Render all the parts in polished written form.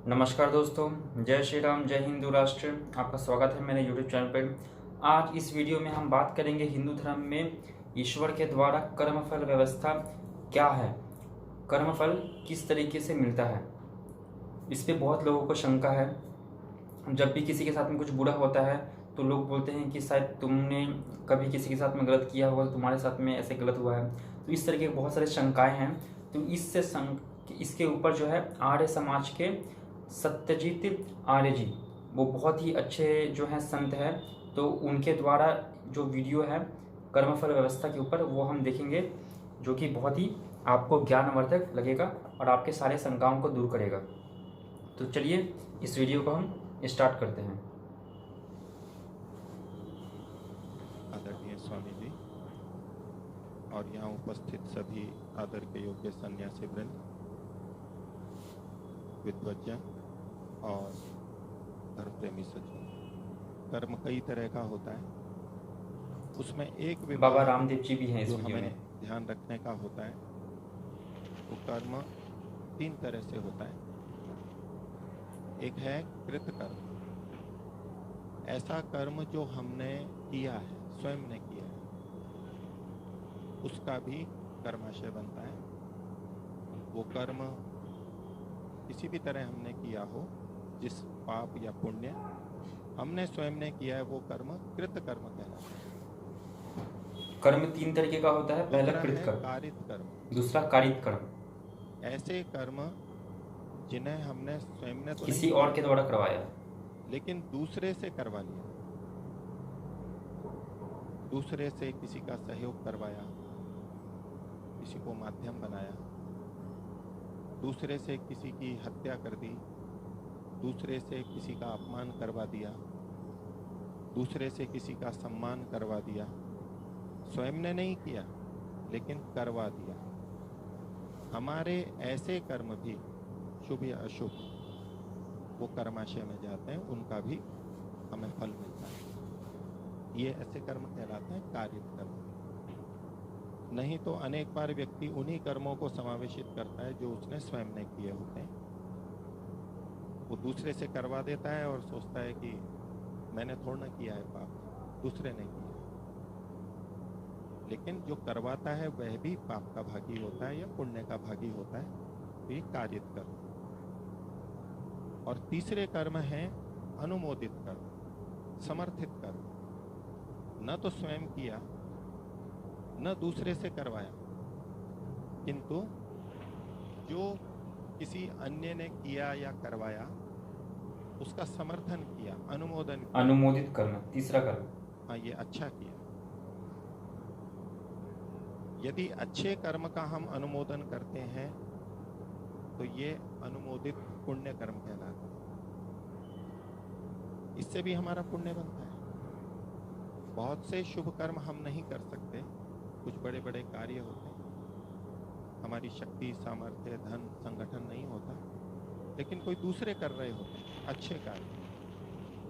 नमस्कार दोस्तों, जय श्री राम, जय हिंदू राष्ट्र। आपका स्वागत है मेरे यूट्यूब चैनल पर। आज इस वीडियो में हम बात करेंगे हिंदू धर्म में ईश्वर के द्वारा कर्मफल व्यवस्था क्या है, कर्मफल किस तरीके से मिलता है। इस पे बहुत लोगों को शंका है। जब भी किसी के साथ में कुछ बुरा होता है तो लोग बोलते हैं कि शायद तुमने कभी किसी के साथ में गलत किया होगा, तो तुम्हारे साथ में ऐसे गलत हुआ है। तो इस तरह के बहुत सारे शंकाएँ हैं। तो इसके ऊपर जो है आर्य समाज के सत्यजीत आर्य जी, वो बहुत ही अच्छे जो हैं संत हैं। तो उनके द्वारा जो वीडियो है कर्मफल व्यवस्था के ऊपर, वो हम देखेंगे, जो कि बहुत ही आपको ज्ञानवर्धक लगेगा और आपके सारे शंकाओं को दूर करेगा। तो चलिए इस वीडियो को हम स्टार्ट करते हैं। आदरणीय स्वामी जी और यहाँ उपस्थित सभी आदर के योग्य सन्यासी वृंद, विद्वज्जन और धर्म प्रेमी सज्जन। कर्म कई तरह का होता है, उसमें एक बाबा विभाग रामदेव जी भी हैं इस जो वीडियो हमें में। ध्यान रखने का होता है, वो कर्म 3 तरह से होता है। एक है कृत कर्म, ऐसा कर्म जो हमने किया है, स्वयं ने किया है, उसका भी कर्माशय बनता है। वो कर्म किसी भी तरह हमने किया हो, जिस पाप या पुण्य हमने स्वयं ने किया है, वो कर्म कृत कर्म कहलाता है। कर्म 3 तरीके का होता है। पहला दूसरा कृत है कर्म, कारित कर्म। दूसरा कारित कर्म, ऐसे कर्म जिन्हें हमने स्वयं ने तो नहीं किसी और के द्वारा करवाया, लेकिन दूसरे से करवा लिया, दूसरे से किसी का सहयोग करवाया, किसी को माध्यम बनाया, दूसरे से किसी की हत्या कर दी, दूसरे से किसी का अपमान करवा दिया, दूसरे से किसी का सम्मान करवा दिया। स्वयं ने नहीं किया लेकिन करवा दिया। हमारे ऐसे कर्म भी, शुभ या अशुभ, वो कर्माशय में जाते हैं, उनका भी हमें फल मिलता है। ये ऐसे कर्म कहलाते हैं कारित कर्म। नहीं तो अनेक बार व्यक्ति उन्हीं कर्मों को समावेशित करता है जो उसने स्वयं ने किए होते हैं। वो दूसरे से करवा देता है और सोचता है कि मैंने थोड़ा ना किया है पाप, दूसरे ने किया। लेकिन जो करवाता है वह भी पाप का भागी होता है या पुण्य का भागी होता है। तो ये कारित कर्म। और तीसरे कर्म है अनुमोदित कर्म, समर्थित कर्म। न तो स्वयं किया, न दूसरे से करवाया, किंतु जो किसी अन्य ने किया या करवाया उसका समर्थन किया, अनुमोदन किया। अनुमोदित कर्म, तीसरा कर्म। हाँ, ये अच्छा किया। यदि अच्छे कर्म का हम अनुमोदन करते हैं तो ये अनुमोदित पुण्य कर्म कहलाता है। इससे भी हमारा पुण्य बनता है। बहुत से शुभ कर्म हम नहीं कर सकते, कुछ बड़े बड़े कार्य होते हैं, हमारी शक्ति, सामर्थ्य, धन, संगठन नहीं होता, लेकिन कोई दूसरे कर रहे होते हैं अच्छे कार्य।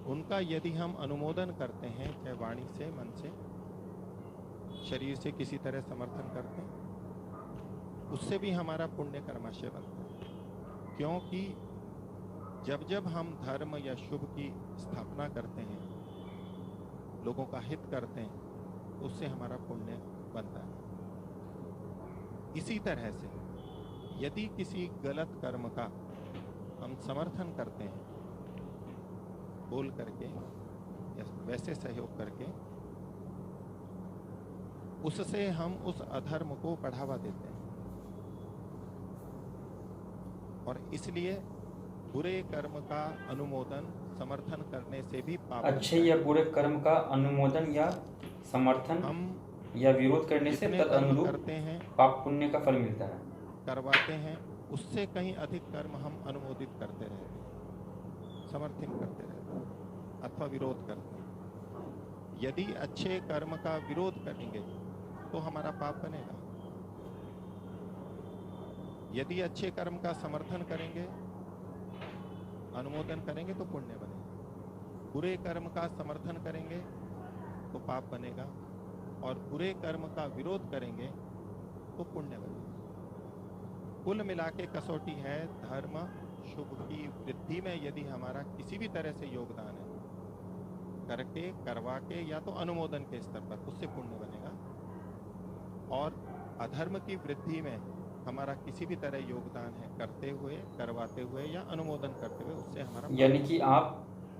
उनका यदि हम अनुमोदन करते हैं, चाहे वाणी से, मन से, शरीर से किसी तरह समर्थन करते हैं, उससे भी हमारा पुण्य कर्माशय बनता है। क्योंकि जब जब हम धर्म या शुभ की स्थापना करते हैं, लोगों का हित करते हैं, तो उससे हमारा पुण्य बनता है। इसी तरह से यदि किसी गलत कर्म का हम समर्थन करते हैं, बोल करके या वैसे सहयोग करके, उससे हम उस अधर्म को बढ़ावा देते हैं। और इसलिए बुरे कर्म का अनुमोदन, समर्थन करने से भी पाप अच्छे या बुरे कर्म का अनुमोदन या समर्थन हम या विरोध करने से जितने तद कर्म अनुरूप करते हैं, पाप पुण्य का फल मिलता है, करवाते हैं, उससे कहीं अधिक कर्म हम अनुमोदित करते रहते हैं, समर्थन करते रहते हैं अथवा विरोध करते हैं। यदि अच्छे कर्म का विरोध करेंगे तो हमारा पाप बनेगा। यदि अच्छे कर्म का समर्थन करेंगे, अनुमोदन करेंगे, तो पुण्य बनेगा। बुरे कर्म का समर्थन करेंगे तो पाप बनेगा, और बुरे कर्म का विरोध करेंगे तो पुण्य बनेगा। कुल मिला के कसौटी है धर्म शुभ की वृद्धि में यदि हमारा किसी भी तरह से योगदान है, करके, करवा के या तो अनुमोदन के स्तर पर, उससे पुण्य बनेगा। और अधर्म की वृद्धि में हमारा किसी भी तरह योगदान है, करते हुए, करवाते हुए या अनुमोदन करते हुए, उससे हमारा यानी कि आप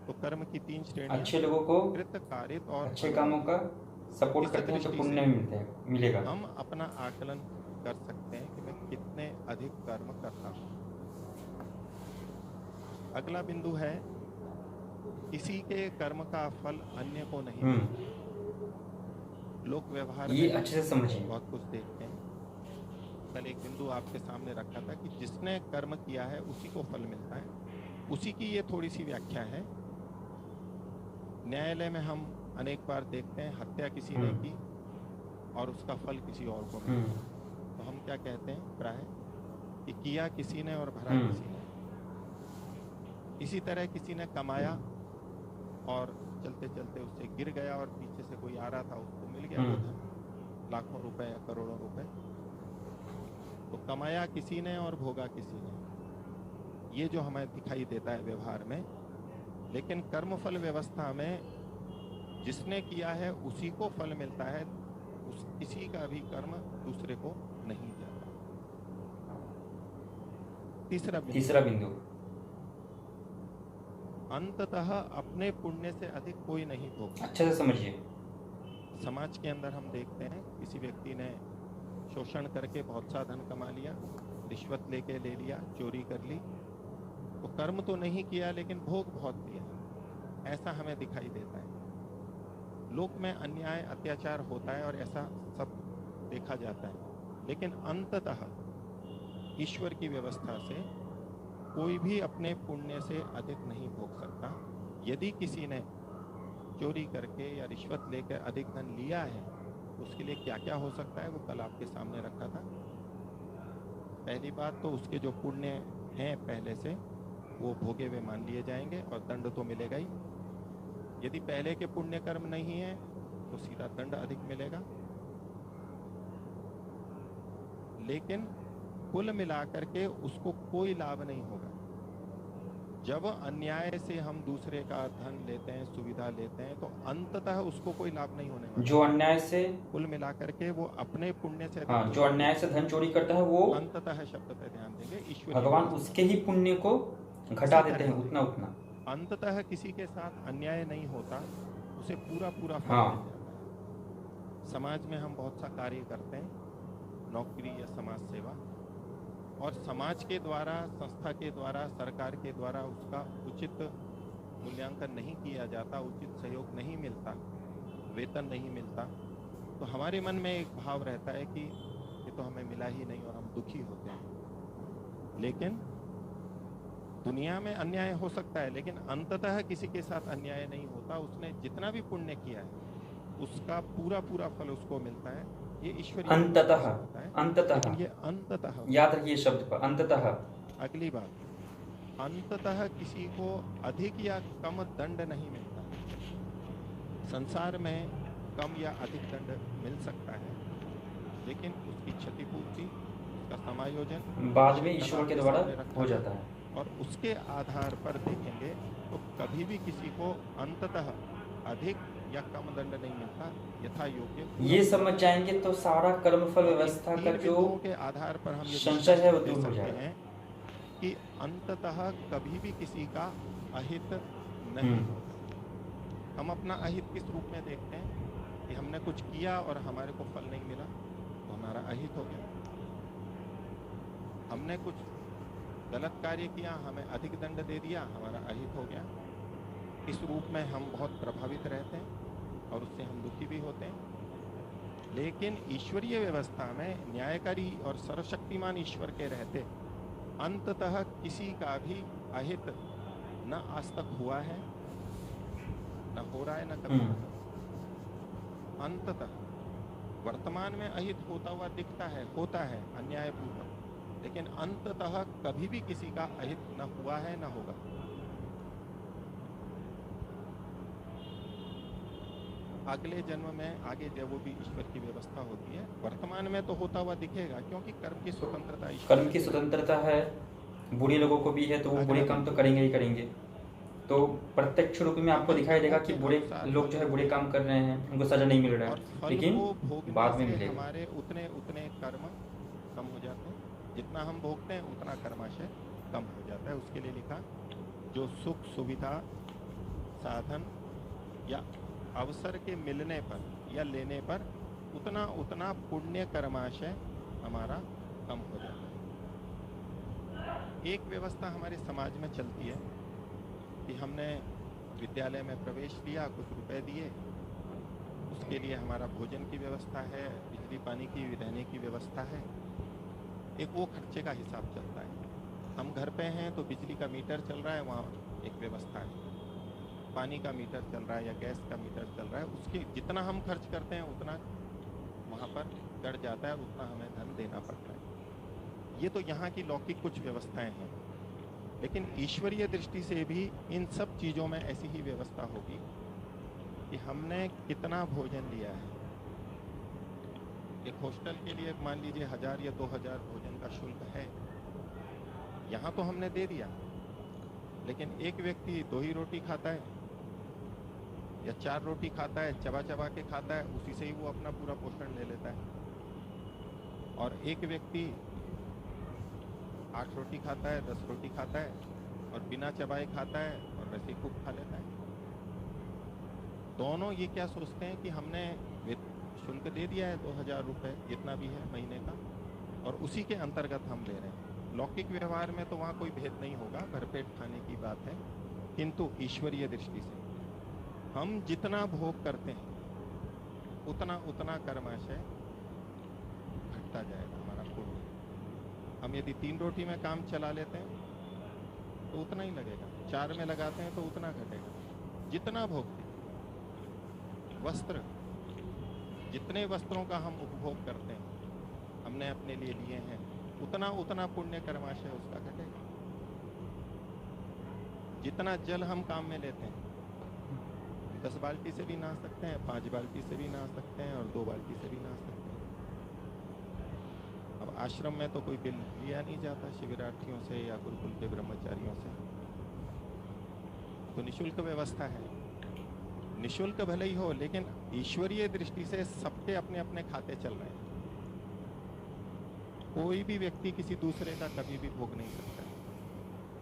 तो कर्म की 3 श्रेणियां, अच्छे लोगों को कृत, कारित और अच्छे कामों का सपोर्ट इस करते हैं तो दृष्टि पुण्य से मिलेगा। हम अपना आकलन कर सकते हैं कि मैं कितने अधिक कर्म करता हूँ। अगला बिंदु है, किसी के कर्म का फल अन्य को नहीं मिलता। लोक व्यवहार ये में अच्छे से समझिए। बहुत कुछ देखते हैं। कल एक बिंदु आपके सामने रखा था कि जिसने कर्म किया है उसी को फल मिलता है। उसी की ये थोड़ी सी व्याख्या है। न्यायालय में हम अनेक बार देखते हैं, हत्या किसी ने की और उसका फल किसी और को मिला। तो हम क्या कहते हैं प्राय कि किया किसी ने और भरा किसी ने। इसी तरह किसी ने कमाया और चलते चलते उससे गिर गया और पीछे से कोई आ रहा था, उसको मिल गया वो धन, लाखों रुपए या करोड़ों रुपए। तो कमाया किसी ने और भोगा किसी ने, ये जो हमें दिखाई देता है व्यवहार में। लेकिन कर्मफल व्यवस्था में जिसने किया है उसी को फल मिलता है, किसी का भी कर्म दूसरे को नहीं जाता। तीसरा बिंदु, अंततः अपने पुण्य से अधिक कोई नहीं भोगता। अच्छे से समझिए। समाज के अंदर हम देखते हैं किसी व्यक्ति ने शोषण करके बहुत सा धन कमा लिया, रिश्वत लेके ले लिया, चोरी कर ली, तो कर्म तो नहीं किया लेकिन भोग बहुत दिया। ऐसा हमें दिखाई देता है। लोक में अन्याय अत्याचार होता है और ऐसा सब देखा जाता है। लेकिन अंततः ईश्वर की व्यवस्था से कोई भी अपने पुण्य से अधिक नहीं भोग सकता। यदि किसी ने चोरी करके या रिश्वत लेकर अधिक धन लिया है, उसके लिए क्या क्या हो सकता है वो कल आपके सामने रखा था। पहली बात तो उसके जो पुण्य हैं पहले से वो भोगे हुए मान लिए जाएंगे और दंड तो मिलेगा ही। यदि पहले के पुण्य कर्म नहीं है तो सीधा दंड अधिक मिलेगा। लेकिन कुल मिलाकर के उसको कोई लाभ नहीं होगा। जब अन्याय से हम दूसरे का धन लेते हैं, सुविधा लेते हैं, तो अंततः उसको कोई लाभ नहीं होने वाला। जो अन्याय से कुल मिलाकर के वो अपने पुण्य से जो अन्याय से धन चोरी करता है वो अंततः शब्द पे ध्यान देंगे, ईश्वर भगवान उसके ही पुण्य को घटा देते हैं उतना उतना। अंततः किसी के साथ अन्याय नहीं होता, उसे पूरा पूरा फल मिल जाता है। समाज में हम बहुत सा कार्य करते हैं, नौकरी या समाज सेवा, और समाज के द्वारा, संस्था के द्वारा, सरकार के द्वारा उसका उचित मूल्यांकन नहीं किया जाता, उचित सहयोग नहीं मिलता, वेतन नहीं मिलता, तो हमारे मन में एक भाव रहता है कि ये तो हमें मिला ही नहीं और हम दुखी होते हैं। लेकिन दुनिया में अन्याय हो सकता है, लेकिन अंततः किसी के साथ अन्याय नहीं होता। उसने जितना भी पुण्य किया है उसका पूरा पूरा फल उसको मिलता है। ये ईश्वरीय अंततः होता है। अंततः, लेकिन ये अंततः, याद रखिए शब्द पर अंततः। अगली बात, अंततः किसी को अधिक या कम दंड नहीं मिलता। संसार में कम या अधिक दंड मिल सकता है, लेकिन उसकी क्षतिपूर्ति, उसका समायोजन बाद में ईश्वर के द्वारा हो जाता है। और उसके आधार पर देखेंगे तो कभी भी किसी को अंततः अधिक या कम दंड नहीं मिलता, यथा योग्य। ये समझ जाएंगे तो सारा कर्मफल व्यवस्था का जो के आधार पर हम संशय है वो दूर हो जाएगा हैं कि अंततः कभी भी किसी का अहित नहीं होता। हम अपना अहित किस रूप में देखते हैं कि हमने कुछ किया और हमारे को फल नहीं मिला तो हमारा अहित हो गया। हमने कुछ गलत कार्य किया, हमें अधिक दंड दे दिया, हमारा अहित हो गया। इस रूप में हम बहुत प्रभावित रहते हैं और उससे हम दुखी भी होते हैं। लेकिन ईश्वरीय व्यवस्था में न्यायकारी और सर्वशक्तिमान ईश्वर के रहते अंततः किसी का भी अहित न आज तक हुआ है, न हो रहा है, न कभी होगा। अंततः वर्तमान में अहित होता हुआ दिखता है, होता है अन्यायपूर्वक, लेकिन अंततः कभी भी किसी का अहित न हुआ है न होगा। अगले जन्म में आगे जब वो भी ईश्वर की व्यवस्था होती है, वर्तमान में तो होता हुआ दिखेगा, क्योंकि कर्म की स्वतंत्रता ईश्वर कर्म की स्वतंत्रता है, बुरे लोगों को भी है, तो वो बुरे काम तो करेंगे ही करेंगे। तो प्रत्यक्ष रूप में आपको दिखाई देगा कि बुरे लोग जो है बुरे काम कर रहे हैं, उनको सजा नहीं मिल रहा और है, फल लेकिन को भोगने बाद में से मिलेगा। हमारे उतने उतने कर्म कम हो जाते हैं। जितना हम भोगते हैं उतना कर्माशय कम हो जाता है। उसके लिए लिखा, जो सुख सुविधा साधन या अवसर के मिलने पर या लेने पर उतना उतना पुण्य कर्माशय हमारा कम हो जाता है। एक व्यवस्था हमारे समाज में चलती है कि हमने विद्यालय में प्रवेश लिया, कुछ रुपए दिए, उसके लिए हमारा भोजन की व्यवस्था है, बिजली पानी की, रहने की व्यवस्था है, एक वो खर्चे का हिसाब चलता है। हम घर पे हैं तो बिजली का मीटर चल रहा है, वहाँ एक व्यवस्था है, पानी का मीटर चल रहा है या गैस का मीटर चल रहा है, उसकी जितना हम खर्च करते हैं उतना वहाँ पर चढ़ जाता है, उतना हमें धन देना पड़ता है। ये तो यहाँ की लौकिक कुछ व्यवस्थाएं हैं, लेकिन ईश्वरीय दृष्टि से भी इन सब चीज़ों में ऐसी ही व्यवस्था होगी कि हमने कितना भोजन लिया है। एक हॉस्टल के लिए मान लीजिए 1000 या 2000 भोजन का शुल्क है, यहाँ तो हमने दे दिया, लेकिन एक व्यक्ति 2 ही रोटी खाता है या 4 रोटी खाता है, चबा चबा के खाता है, उसी से ही वो अपना पूरा पोषण ले लेता है। और एक व्यक्ति 8 रोटी खाता है, 10 रोटी खाता है और बिना चबाए खाता है और वैसे ही खूब खा लेता है। दोनों ये क्या सोचते हैं कि हमने शुल्क दे दिया है 2000 रुपये, जितना भी है महीने का, और उसी के अंतर्गत हम ले रहे हैं। लौकिक व्यवहार में तो वहाँ कोई भेद नहीं होगा, भरपेट खाने की बात है, किंतु ईश्वरीय दृष्टि से हम जितना भोग करते हैं उतना उतना कर्माशय घटता जाएगा हमारा पुण्य। हम यदि 3 रोटी में काम चला लेते हैं तो उतना ही लगेगा, 4 में लगाते हैं तो उतना घटेगा। जितना भोगते हैं, वस्त्र, जितने वस्त्रों का हम उपभोग करते हैं, हमने अपने लिए लिए हैं, उतना उतना पुण्य कर्माशय उसका घटेगा। जितना जल हम काम में लेते हैं, 10 बाल्टी से भी नहा सकते हैं, 5 बाल्टी से भी नहा सकते हैं और 2 बाल्टी से भी नहा सकते हैं। अब आश्रम में तो कोई बिल लिया नहीं जाता शिविरार्थियों से या गुरुकुल के ब्रह्मचारियों से, तो निःशुल्क व्यवस्था है। निःशुल्क भले ही हो, लेकिन ईश्वरीय दृष्टि से सबके अपने अपने खाते चल रहे हैं। कोई भी व्यक्ति किसी दूसरे का कभी भी भोग नहीं सकता है,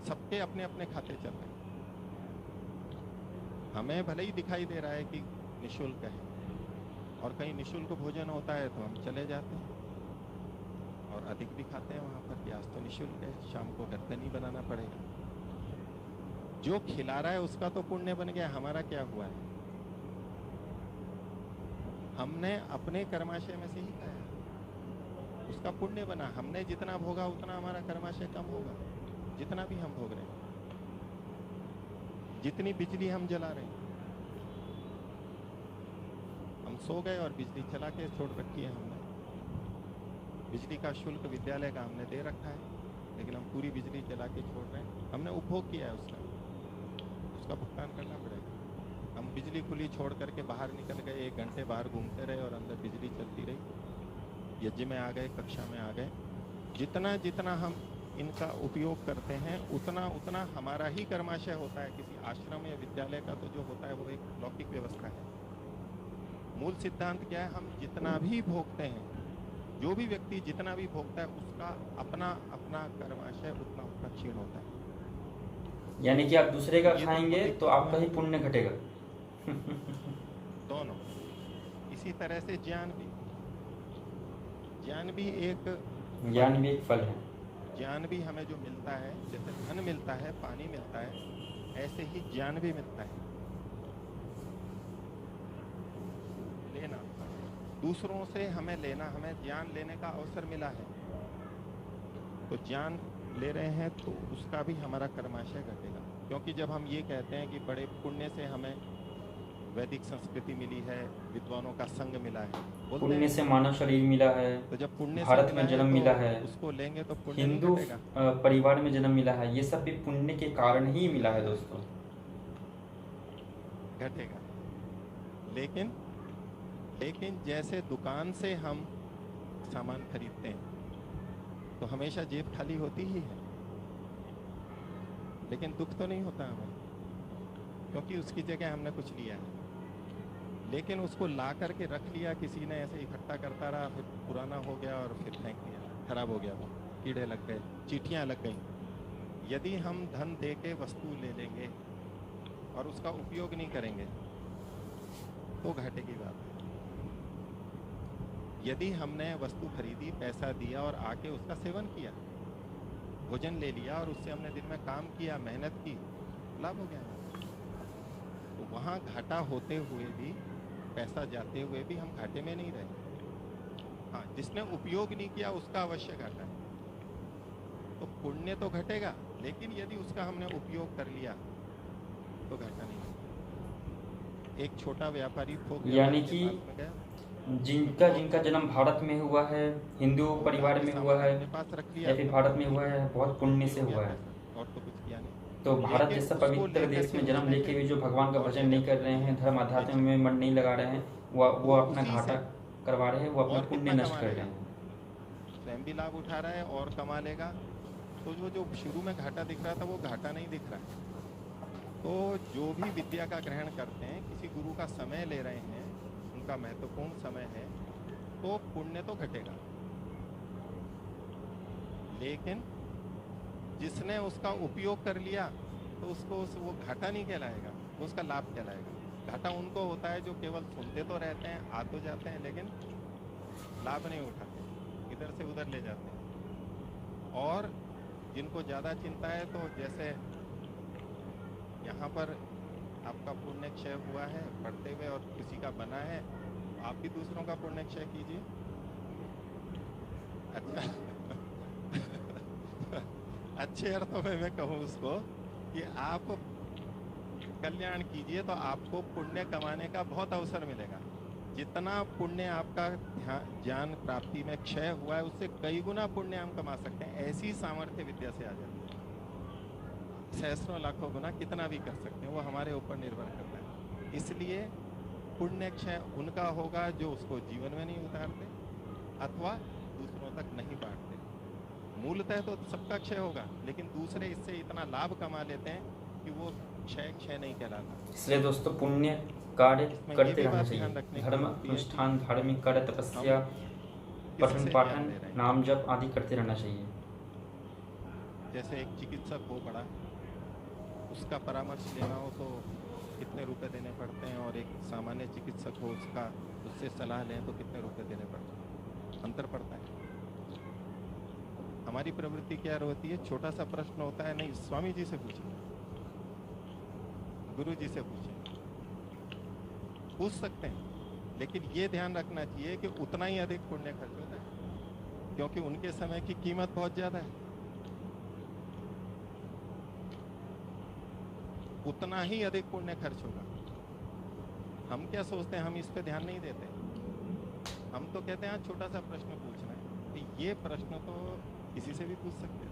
सबके अपने अपने खाते चल रहे हैं। हमें भले ही दिखाई दे रहा है कि निःशुल्क है, और कहीं निःशुल्क भोजन होता है तो हम चले जाते हैं और अधिक भी खाते हैं वहाँ पर कि आज तो निःशुल्क है, शाम को घर पे नहीं बनाना पड़ेगा। जो खिला रहा है उसका तो पुण्य बन गया, हमारा क्या हुआ है? हमने अपने कर्माशय में से ही खाया, उसका पुण्य बना। हमने जितना भोगा उतना हमारा कर्माशय कम होगा, जितना भी हम भोग रहे हैं। जितनी बिजली हम जला रहे हैं, हम सो गए और बिजली चला के छोड़ रखी है हमने। बिजली का शुल्क विद्यालय का हमने दे रखा है, लेकिन हम पूरी बिजली जला के छोड़ रहे हैं। हमने उपभोग किया है उसका भुगतान करना पड़ेगा। हम बिजली खुली छोड़ करके बाहर निकल गए, 1 घंटे बाहर घूमते रहे और अंदर बिजली चलती रही, यज्ञ में आ गए, कक्षा में आ गए। जितना जितना हम इनका उपयोग करते हैं उतना उतना हमारा ही कर्माशय होता है। किसी आश्रम या विद्यालय का तो जो होता है वो एक लौकिक व्यवस्था है। मूल सिद्धांत क्या है? हम जितना भी भोगते हैं, जो भी व्यक्ति जितना भी भोगता है, उसका अपना अपना कर्माशय उतना उतना क्षीण होता है। यानी कि आप दूसरे का खाएंगे तो आपका ही पुण्य घटेगा। दोनों। इसी तरह से ज्ञान भी एक फल है। ज्ञान भी हमें जो मिलता है, जैसे धन मिलता है, पानी मिलता है, ऐसे ही ज्ञान भी मिलता है। लेना, दूसरों से हमें लेना, हमें ज्ञान लेने का अवसर मिला है, तो ज्ञान ले रहे हैं तो उसका भी हमारा कर्माशय घटेगा। क्योंकि जब हम ये कहते हैं कि बड़े पुण्य से हमें वैदिक संस्कृति मिली है, विद्वानों का संग मिला है, पुण्य से मानव शरीर मिला है, तो जब पुण्य भारत में जन्म मिला है, उसको लेंगे तो पुण्य हिंदू परिवार में जन्म मिला है, ये सब भी पुण्य के कारण ही मिला है दोस्तों। घटेगा। लेकिन लेकिन जैसे दुकान से हम सामान खरीदते हैं तो हमेशा जेब खाली होती ही है, लेकिन दुख तो नहीं होता हमें, क्योंकि उसकी जगह हमने कुछ लिया है। लेकिन उसको ला करके रख लिया किसी ने, ऐसे इकट्ठा करता रहा, फिर पुराना हो गया और फिर फेंक दिया, खराब हो गया, वो कीड़े लग गए, चींटियाँ लग गई। यदि हम धन दे के वस्तु ले लेंगे और उसका उपयोग नहीं करेंगे तो घाटे की बात है। यदि हमने वस्तु खरीदी, पैसा दिया और आके उसका सेवन किया, भोजन ले लिया और उससे हमने दिन में काम किया, मेहनत की, लाभ हो गया। तो वहाँ घाटा होते हुए भी, पैसा जाते हुए भी हम घाटे में नहीं रहे। हाँ, जिसने उपयोग नहीं किया उसका अवश्य घाटा है। तो पुण्य तो घटेगा, लेकिन यदि उसका हमने उपयोग कर लिया तो घाटा नहीं। एक छोटा व्यापारी थोक यानी व्यापारी कि के पास में गया, जिनका जन्म भारत में हुआ है, हिंदू परिवार में हुआ है, अपने पास रख लिया या फिर भारत में हुआ है, बहुत पुण्य से हुआ है। और तो कुछ किया नहीं। तो भारत लेकिन जैसा उसको पवित्र लेकर देश के में जन्म उसने लेके फिर भी जो भगवान का और भजन नहीं कर रहे हैं, धर्म अध्यात्म में मन नहीं लगा रहे हैं, वो अपना उसी घाटा से करवा रहे हैं, वो अपना और पुण्य कितना नष्ट कमा कर लेगा? रहे हैं। स्वयं भी लाभ उठा रहा है और कमा लेगा। तो वो जो शुरू में घाटा दिख रहा था वो घाटा नहीं दिख रहा है। तो जो भी विद्या का ग्रहण करते हैं, किसी गुरु का समय ले रहे हैं, उनका महत्वपूर्ण समय है, तो पुण्य तो घटेगा। लेकिन जिसने उसका उपयोग कर लिया तो उसको वो घाटा नहीं कहलाएगा, वो उसका लाभ कहलाएगा। घाटा उनको होता है जो केवल सुनते तो रहते हैं, आ तो जाते हैं, लेकिन लाभ नहीं उठाते, इधर से उधर ले जाते हैं। और जिनको ज़्यादा चिंता है, तो जैसे यहाँ पर आपका पुण्य क्षय हुआ है पढ़ते हुए और किसी का बना है, आप भी दूसरों का पुण्य क्षय कीजिए। अच्छा अच्छे अर्थों में मैं कहूँ उसको कि आप कल्याण कीजिए तो आपको पुण्य कमाने का बहुत अवसर मिलेगा। जितना पुण्य आपका ज्ञान प्राप्ति में क्षय हुआ है, उससे कई गुना पुण्य हम कमा सकते हैं। ऐसी सामर्थ्य विद्या से आ जाती है। सहस्रों लाखों गुना कितना भी कर सकते हैं, वो हमारे ऊपर निर्भर करता है। इसलिए पुण्य क्षय उनका होगा जो उसको जीवन में नहीं उतारते अथवा दूसरों तक नहीं बांटते। मूलतः तो सबका क्षय होगा, लेकिन दूसरे इससे इतना लाभ कमा लेते हैं कि वो क्षय नहीं कहलाता। इसलिए दोस्तों पुण्य कार्य इसमें करते ये भी रहना बात चाहिए। ध्यान रखने की धर्म होती है कि अनुष्ठान, धार्मिक कार्य, तपस्या, पठन किससे पाठन, ज्ञान ले रहे हैं। नाम जप आदि करते रहना चाहिए। जैसे एक चिकित्सक हो बड़ा, उसका परामर्श लेना हो तो कितने रुपए देने पड़ते हैं, और एक सामान्य चिकित्सक हो उससे सलाह लें तो कितने रुपए देने पड़ते हैं, अंतर पड़ता है। हमारी प्रवृत्ति क्या होती है, छोटा सा प्रश्न होता है, नहीं स्वामी जी से पूछिए, गुरु जी से पूछिए, पूछ सकते हैं, लेकिन ये ध्यान रखना चाहिए कि उतना ही अधिक पुण्य खर्च होता है, क्योंकि उनके समय की कीमत बहुत ज्यादा है। उतना ही अधिक पुण्य खर्च होगा। हम क्या सोचते हैं, हम इस पे ध्यान नहीं देते। हम तो कहते हैं छोटा सा प्रश्न पूछना है, तो ये प्रश्न तो किसी से भी पूछ सकते थे।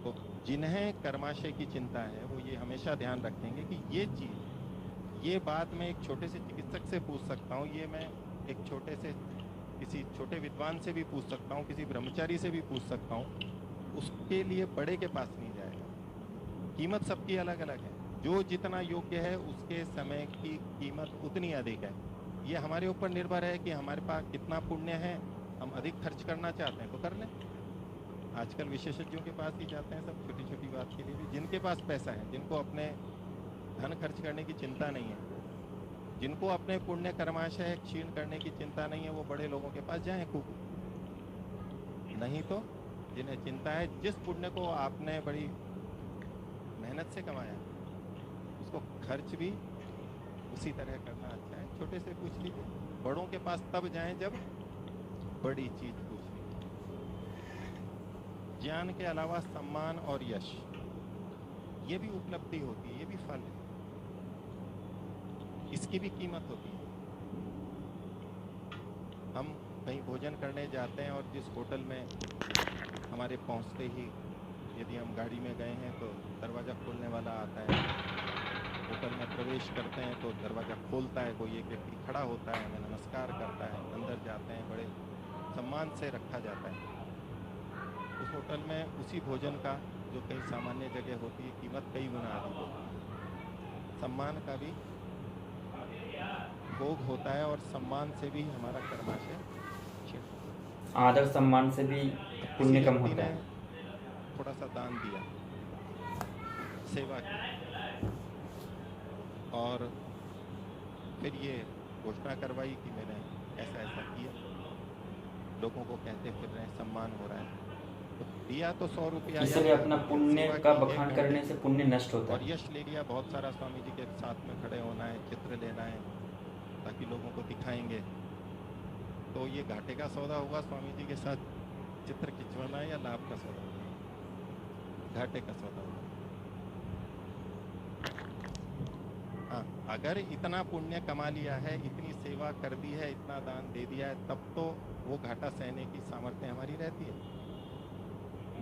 तो जिन्हें कर्माशय की चिंता है वो ये हमेशा ध्यान रखेंगे कि ये चीज, ये बात मैं एक छोटे से चिकित्सक से पूछ सकता हूँ, ये मैं एक छोटे से किसी छोटे विद्वान से भी पूछ सकता हूँ, किसी ब्रह्मचारी से भी पूछ सकता हूँ, उसके लिए बड़े के पास नहीं जाएगा। कीमत सबकी अलग अलग है, जो जितना योग्य है उसके समय की कीमत उतनी अधिक है। ये हमारे ऊपर निर्भर है कि हमारे पास कितना पुण्य है। हम अधिक खर्च करना चाहते हैं तो कर लें। आजकल विशेषज्ञों के पास ही जाते हैं सब, छोटी छोटी बात के लिए भी। जिनके पास पैसा है, जिनको अपने धन खर्च करने की चिंता नहीं है, जिनको अपने पुण्य कर्माशय क्षीण करने की चिंता नहीं है, वो बड़े लोगों के पास जाएं खूब। नहीं तो जिन्हें चिंता है, जिस पुण्य को आपने बड़ी मेहनत से कमाया उसको खर्च भी उसी तरह करना अच्छा है। छोटे से पूछ लीजिए, बड़ों के पास तब जाएं जब बड़ी चीज पूछनी। ज्ञान के अलावा सम्मान और यश, ये भी उपलब्धि होती है, ये भी फल है, इसकी भी कीमत होती है। हम कहीं भोजन करने जाते हैं और जिस होटल में हमारे पहुंचते ही यदि हम गाड़ी में गए हैं तो दरवाज़ा खोलने वाला आता है, होटल में प्रवेश करते हैं तो दरवाज़ा खोलता है, कोई एक व्यक्ति खड़ा होता है, हमें नमस्कार करता है, अंदर जाते हैं, बड़े सम्मान से रखा जाता है। उस होटल में उसी भोजन का, जो कहीं सामान्य जगह होती है, कीमत कई गुना अधिक होती है। सम्मान का भी भोग होता है और सम्मान से भी हमारा कर्माशय क्षीण होता है। आदर सम्मान से भी किसी पुण्य कम व्यक्ति होता ने है। थोड़ा सा दान दिया, सेवा की, और फिर ये घोषणा करवाई कि मैंने ऐसा ऐसा किया, लोगों को कहते फिर रहे हैं, सम्मान हो रहा है। तो दिया तो 100 रुपया, इसलिए अपना पुण्य का बखान करने से पुण्य नष्ट होता और है। यश ले लिया, बहुत सारा स्वामी जी के साथ में खड़े होना है, चित्र लेना है, ताकि लोगों को दिखाएंगे। तो ये घाटे का सौदा होगा स्वामी जी के साथ चित्र खिंचवाना है, या लाभ का सौदा होगा? घाटे का सौदा होगा। हाँ, अगर इतना पुण्य कमा लिया है, इतनी सेवा कर दी है, इतना दान दे दिया है, तब तो वो घाटा सहने की सामर्थ्य हमारी रहती है।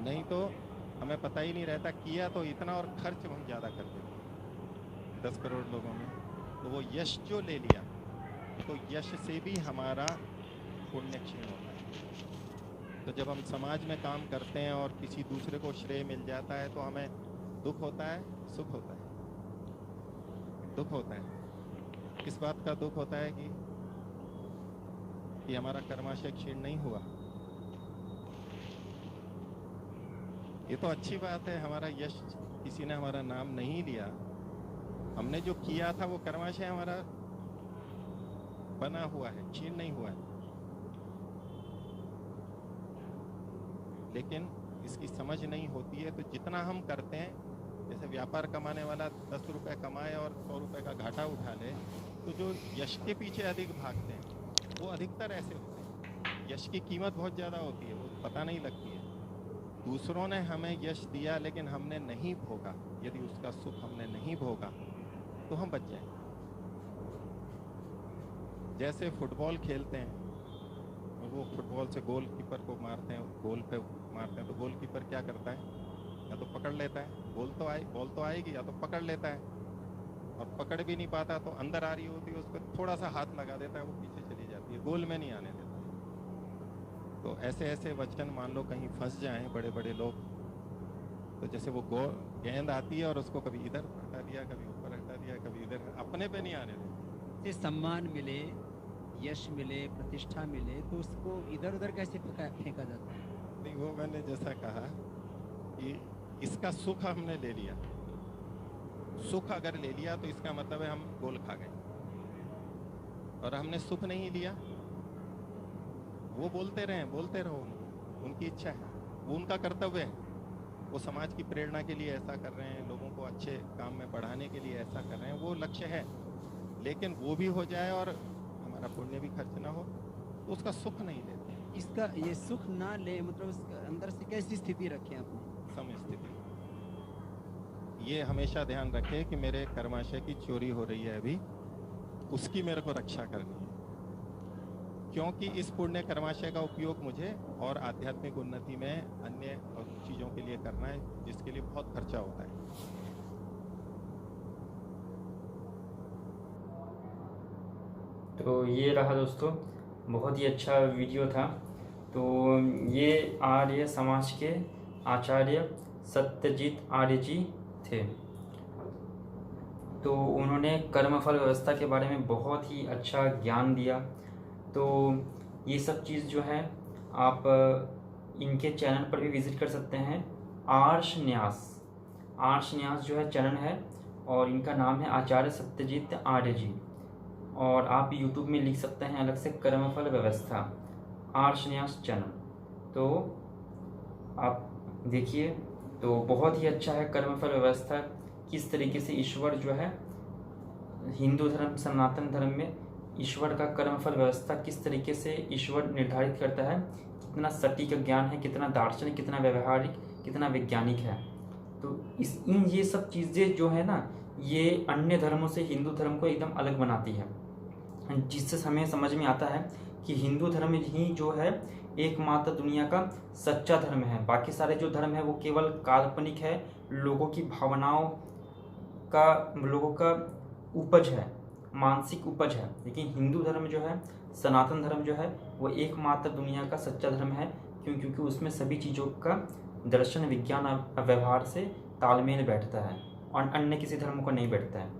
नहीं तो हमें पता ही नहीं रहता, किया तो इतना और खर्च हम ज़्यादा कर देते 10 करोड़ लोगों में। तो वो यश जो ले लिया, तो यश से भी हमारा पुण्य क्षीण होता है। तो जब हम समाज में काम करते हैं और किसी दूसरे को श्रेय मिल जाता है, तो हमें दुख होता है, सुख होता है? दुख होता है। किस बात का दुख होता है? कि हमारा कर्माशय क्षीण नहीं हुआ। ये तो अच्छी बात है, हमारा यश, किसी ने हमारा नाम नहीं लिया, हमने जो किया था वो कर्माशय हमारा बना हुआ है, क्षीण नहीं हुआ है। लेकिन इसकी समझ नहीं होती है। तो जितना हम करते हैं, जैसे व्यापार कमाने वाला 10 रुपए कमाए और 100 रुपए का घाटा उठा ले, तो जो यश के पीछे अधिक भागते हैं वो अधिकतर ऐसे होते हैं। यश की कीमत बहुत ज़्यादा होती है, वो पता नहीं लगती है। दूसरों ने हमें यश दिया लेकिन हमने नहीं भोगा, यदि उसका सुख हमने नहीं भोगा तो हम बच जाएंगे। जैसे फुटबॉल खेलते हैं, वो फुटबॉल से गोलकीपर को मारते हैं, गोल पे मारते हैं, तो गोलकीपर क्या करता है? या तो पकड़ लेता है, बॉल तो आएगी, या तो पकड़ लेता है, और पकड़ भी नहीं पाता तो अंदर आ रही होती है, उस पर थोड़ा सा हाथ लगा देता है, वो पीछे चली जाती है, गोल में नहीं आने देता। तो ऐसे ऐसे वचन मान लो कहीं फंस जाएं बड़े बड़े लोग, तो जैसे वो गेंद आती है और उसको कभी इधर हटा दिया, कभी ऊपर हटा दिया, कभी इधर, अपने पे नहीं आने देते। सम्मान मिले, यश मिले, प्रतिष्ठा मिले, तो उसको इधर उधर कैसे फेंका जाता है? नहीं, वो मैंने जैसा कहा कि इसका सुख हमने ले लिया, सुख अगर ले लिया तो इसका मतलब है हम गोल खा गए, और हमने सुख नहीं लिया, वो बोलते रहो, उनकी इच्छा है, वो उनका कर्तव्य है, वो समाज की प्रेरणा के लिए ऐसा कर रहे हैं, लोगों को अच्छे काम में बढ़ाने के लिए ऐसा कर रहे हैं, वो लक्ष्य है। लेकिन वो भी हो जाए और हमारा पुण्य भी खर्च ना हो, तो उसका सुख नहीं लेते। इसका ये सुख ना ले, मतलब उसके अंदर से कैसी स्थिति रखें अपनी? सम स्थिति, ये हमेशा ध्यान रखें कि मेरे कर्माशय की चोरी हो रही है अभी, उसकी मेरे को रक्षा करनी है, क्योंकि इस पुण्य कर्माशय का उपयोग मुझे और आध्यात्मिक उन्नति में अन्य चीज़ों के लिए करना है, जिसके लिए बहुत खर्चा होता है। तो ये रहा दोस्तों, बहुत ही अच्छा वीडियो था। तो ये आर्य समाज के आचार्य सत्यजीत आर्य जी थे। तो उन्होंने कर्मफल व्यवस्था के बारे में बहुत ही अच्छा ज्ञान दिया। तो ये सब चीज़ जो है आप इनके चैनल पर भी विज़िट कर सकते हैं। आर्ष न्यास जो है चैनल है, और इनका नाम है आचार्य सत्यजीत आर्य जी। और आप यूट्यूब में लिख सकते हैं अलग से कर्मफल व्यवस्था, आर्ष न्यास चैनल, तो आप देखिए। तो बहुत ही अच्छा है कर्मफल व्यवस्था, किस तरीके से ईश्वर जो है हिंदू धर्म, सनातन धर्म में ईश्वर का कर्मफल व्यवस्था किस तरीके से ईश्वर निर्धारित करता है, कितना सटीक ज्ञान है, कितना दार्शनिक, कितना व्यवहारिक, कितना वैज्ञानिक है। तो ये सब चीज़ें जो है ना, ये अन्य धर्मों से हिंदू धर्म को एकदम अलग बनाती है, जिससे हमें समझ में आता है कि हिंदू धर्म ही जो है एकमात्र दुनिया का सच्चा धर्म है। बाकी सारे जो धर्म है वो केवल काल्पनिक है, लोगों की भावनाओं लोगों का उपज है, मानसिक उपज है। लेकिन हिंदू धर्म जो है, सनातन धर्म जो है, वो एकमात्र दुनिया का सच्चा धर्म है। क्योंकि उसमें सभी चीज़ों का दर्शन, विज्ञान और व्यवहार से तालमेल बैठता है और अन्य किसी धर्म को नहीं बैठता है।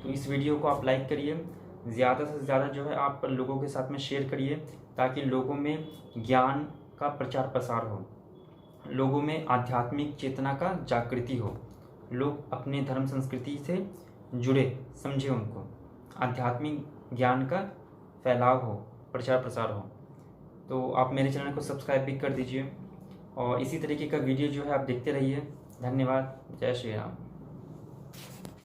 तो इस वीडियो को आप लाइक करिए, ज़्यादा से ज़्यादा जो है आप लोगों के साथ में शेयर करिए, ताकि लोगों में ज्ञान का प्रचार प्रसार हो, लोगों में आध्यात्मिक चेतना का जागृति हो, लोग अपने धर्म संस्कृति से जुड़े, समझे, उनको आध्यात्मिक ज्ञान का फैलाव हो, प्रचार प्रसार हो। तो आप मेरे चैनल को सब्सक्राइब भी कर दीजिए और इसी तरीके का वीडियो जो है आप देखते रहिए। धन्यवाद। जय श्री राम।